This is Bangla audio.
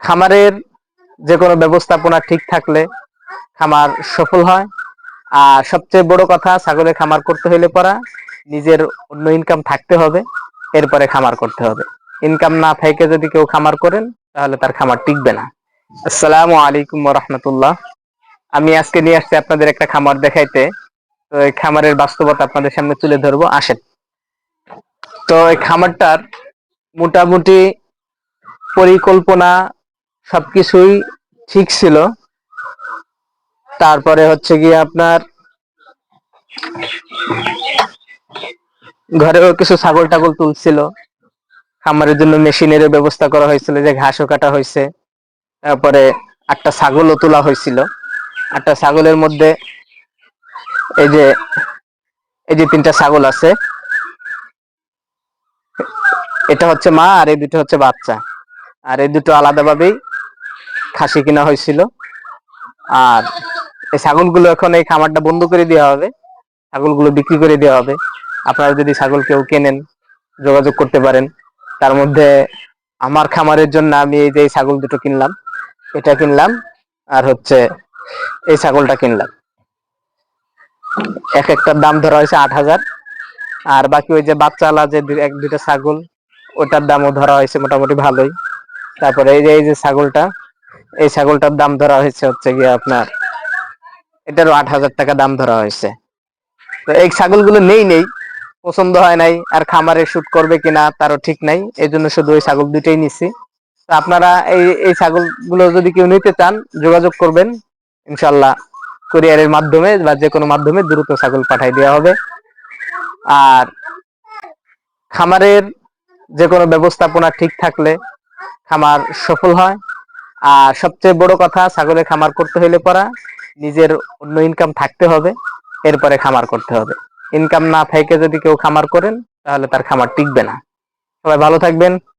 খামারের যে কোনো ব্যবস্থাপনা ঠিক থাকলে খামার সফল হয়। আর সবচেয়ে বড় কথা, ছাগলের খামার করতে হলে পরা নিজের অন্য ইনকাম থাকতে হবে, এরপরে খামার করতে হবে। ইনকাম না থেকে যদি কেউ খামার করেন তাহলে তার খামার টিকবে না। আসসালামু আলাইকুম ওয়া রাহমাতুল্লাহ। আমি আজকে নিয়ে আসছি আপনাদের একটা খামার দেখাইতে। তো এই খামারের বাস্তবতা আপনাদের সামনে তুলে ধরবো, আসেন। তো এই খামারটার মোটামুটি পরিকল্পনা সবকিছুই ঠিক ছিল। তারপরে হচ্ছে গিয়ে আপনার ঘরেও কিছু ছাগল টাগল তুলছিল, খামারের জন্য মেশিনের ব্যবস্থা করা হয়েছিল, যে ঘাসও কাটা হয়েছে। তারপরে একটা ছাগলও তোলা হয়েছিল। একটা ছাগলের মধ্যে এই যে এই যে তিনটা ছাগল আছে, এটা হচ্ছে মা আর এই দুটো হচ্ছে বাচ্চা। আর এই দুটো আলাদাভাবেই খাসি কিনা হয়েছিল। আর এই ছাগলগুলো এখন এই খামারটা বন্ধ করে দেওয়া হবে, ছাগলগুলো বিক্রি করে দেওয়া হবে। আপনারা যদি ছাগল কেউ কেনেন যোগাযোগ করতে পারেন। তার মধ্যে আমার খামারের জন্য আমি এই যে ছাগল দুটো কিনলাম, এটা কিনলাম, আর হচ্ছে এই ছাগলটা কিনলাম। এক একটার দাম ধরা হয়েছে 8,000। আর বাকি ওই যে বাচ্চালা যে এক দুইটা ছাগল, ওটার দামও ধরা হয়েছে মোটামুটি ভালোই। তারপরে এই যে ছাগলটা, এই ছাগলটার দাম ধরা হয়েছে হচ্ছে গিয়ে আপনার, এটারও 8,000 টাকা দাম ধরা হয়েছে। তো এই ছাগলগুলো নেই পছন্দ হয় নাই, আর খামারে শুট করবে কিনা তারও ঠিক নাই, এই জন্য শুধু ওই ছাগল দুইটাই নিছি। তো আপনারা এই ছাগলগুলো যদি কেউ নিতে চান যোগাযোগ করবেন, ইনশাল্লাহ কুরিয়ারের মাধ্যমে বা যে কোনো মাধ্যমে দ্রুত ছাগল পাঠাই দেওয়া হবে। আর খামারের যে কোনো ব্যবস্থাপনা ঠিক থাকলে খামার সফল হয়। আর সবচেয়ে বড় কথা, ছাগলের খামার করতে হলে পরা নিজের অন্য ইনকাম থাকতে হবে, এরপরে খামার করতে হবে। ইনকাম না থেকে যদি কেউ খামার করেন তাহলে তার খামার টিকবে না। সবাই ভালো থাকবেন।